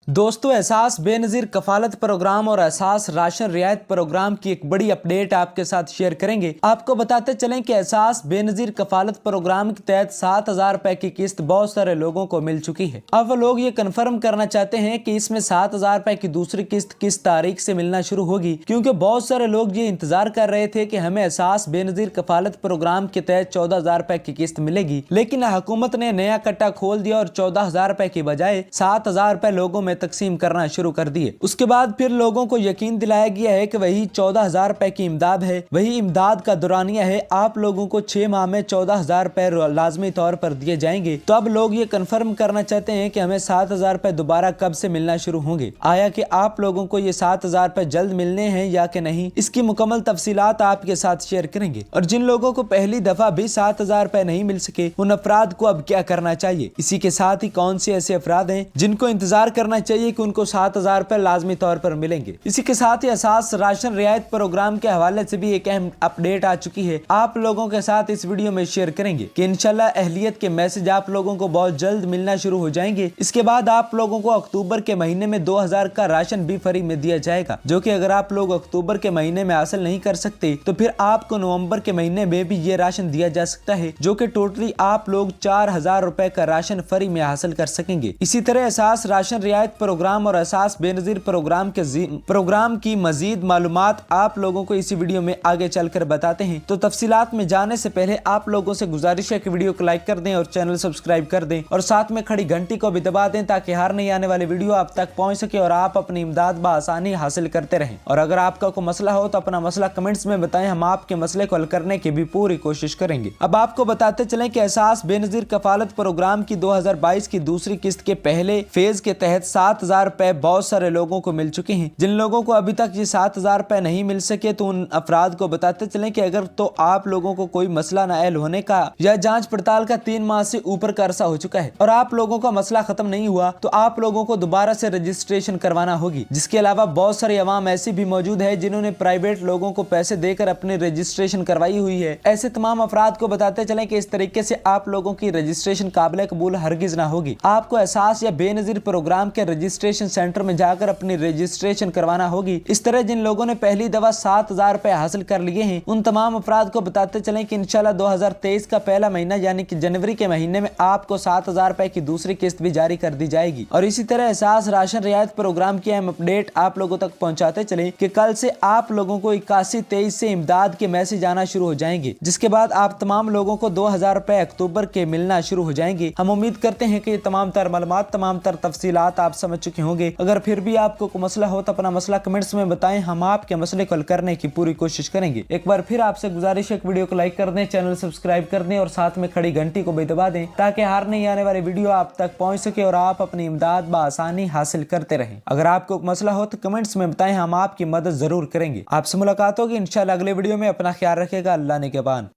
दोस्तों, एहसास बेनज़ीर कफालत प्रोग्राम और एहसास राशन रियायत प्रोग्राम की एक बड़ी अपडेट आपके साथ शेयर करेंगे। आपको बताते चलें कि एहसास बेनज़ीर कफालत प्रोग्राम के तहत 7,000 रुपए की किस्त बहुत सारे लोगों को मिल चुकी है। अब वो लोग ये कंफर्म करना चाहते हैं कि इसमें 7,000 रुपए की दूसरी किस्त किस तारीख से मिलना शुरू होगी, क्योंकि बहुत सारे लोग ये इंतजार कर रहे थे कि हमें एहसास बेनज़ीर कफालत प्रोग्राम के तहत 14,000 रुपए की किस्त मिलेगी। लेकिन हुकूमत ने नया कट्टा खोल दिया और 14,000 रुपए की बजाय 7,000 रुपए लोगों में तकसीम करना शुरू कर दिए। उसके बाद फिर लोगों को यकीन दिलाया गया है कि वही 14,000 रुपए की इमदाद है, वही इमदाद का दुरानिया है। आप लोगों को 6 माह में 14,000 रुपए लाजमी तौर पर दिए जाएंगे। तो अब लोग ये कंफर्म करना चाहते हैं कि हमें 7,000 रुपए दोबारा कब से मिलना शुरू होंगे। आया कि आप लोगों को ये 7,000 रुपए जल्द मिलने हैं या कि नहीं, इसकी मुकम्मल तफसीलात आपके साथ शेयर करेंगे। और जिन लोगों को पहली दफा भी 7,000 रुपए नहीं मिल सके, उन अफराद को अब क्या करना चाहिए। इसी के साथ ही कौन से ऐसे अफराद हैं जिनको इंतजार करना चाहिए कि उनको 7,000 रुपए लाजमी तौर पर मिलेंगे। इसी के साथ ही एहसास राशन रियायत प्रोग्राम के हवाले से भी एक अहम अपडेट आ चुकी है। आप लोगों के साथ इस वीडियो में शेयर करेंगे कि इंशाल्लाह अहलियत के मैसेज आप लोगों को बहुत जल्द मिलना शुरू हो जाएंगे। इसके बाद आप लोगों को अक्टूबर के महीने में 2,000 का राशन भी फ्री में दिया जाएगा, जो कि अगर आप लोग अक्टूबर के महीने में हासिल नहीं कर सकते तो फिर आपको नवंबर के महीने में भी ये राशन दिया जा सकता है, जो कि टोटली आप लोग 4,000 रुपए का राशन फ्री में हासिल कर सकेंगे। इसी तरह एहसास राशन रियायत प्रोग्राम और एहसास बेनज़ीर प्रोग्राम की मजीद मालूमात आप लोगों को इसी वीडियो में आगे चलकर बताते हैं। तो तफसीलात में जाने से पहले आप लोगों से गुजारिश है कि वीडियो को लाइक कर दें और चैनल सब्सक्राइब कर दें और साथ में खड़ी घंटी को भी दबा दें, ताकि हर नई आने वाली वीडियो आप तक पहुंच सके और आप अपनी इमदाद बआसानी हासिल करते रहें। और अगर आपका कोई मसला हो तो अपना मसला कमेंट्स में बताएं, हम आपके मसले को हल करने की भी पूरी कोशिश करेंगे। अब आपको बताते चलें कि एहसास बेनज़ीर कफालत प्रोग्राम की 2022 की दूसरी किस्त के पहले फेज के तहत 7,000 रुपए बहुत सारे लोगों को मिल चुके हैं। जिन लोगों को अभी तक ये 7,000 रुपए नहीं मिल सके तो उन अफराद को बताते चलें कि अगर तो आप लोगों को कोई मसला नायल होने का या जांच पड़ताल का 3 माह से ऊपर का अरसा हो चुका है और आप लोगों का मसला खत्म नहीं हुआ, तो आप लोगों को दोबारा से रजिस्ट्रेशन करवाना होगी। जिसके अलावा बहुत सारी अवाम ऐसी भी मौजूद है जिन्होंने प्राइवेट लोगों को पैसे देकर अपनी रजिस्ट्रेशन करवाई हुई है। ऐसे तमाम अफराद को बताते चलें कि इस तरीके से आप लोगों की रजिस्ट्रेशन काबिल कबूल हरगिज ना होगी। आपको एहसास या बेनज़ीर प्रोग्राम के रजिस्ट्रेशन सेंटर में जाकर अपनी रजिस्ट्रेशन करवाना होगी। इस तरह जिन लोगों ने पहली दफा 7,000 रुपए हासिल कर लिए हैं, उन तमाम अफराद को बताते चलें कि इंशाल्लाह 2023 का पहला महीना यानी कि जनवरी के महीने में आपको 7,000 रुपए की दूसरी किस्त भी जारी कर दी जाएगी। और इसी तरह एहसास राशन रियायत प्रोग्राम की अहम अपडेट आप लोगों तक पहुंचाते चले कि कल से आप लोगों को 8123 से इमदाद के मैसेज आना शुरू हो जाएंगे, जिसके बाद आप तमाम लोगों को 2,000 रुपए अक्टूबर के मिलना शुरू हो जाएंगे। हम उम्मीद करते हैं कि तमाम तर मालूमात, तमाम तर तफसीलात आप समझ चुके होंगे। अगर फिर भी आपको कोई मसला हो तो अपना मसला कमेंट्स में बताएं, हम आपके मसले को हल करने की पूरी कोशिश करेंगे। एक बार फिर आपसे गुजारिश है, वीडियो को लाइक कर दें, चैनल सब्सक्राइब कर दें और साथ में खड़ी घंटी को भी दबा दें, ताकि हर नई आने वाली वीडियो आप तक पहुंच सके और आप अपनी इमदाद बआसानी हासिल करते रहें। अगर आपको मसला हो तो कमेंट्स में बताएं, हम आपकी मदद जरूर करेंगे। आपसे मुलाकात होगी इंशाल्लाह अगले वीडियो में। अपना ख्याल रखेगा। अल्लाह ने के बान।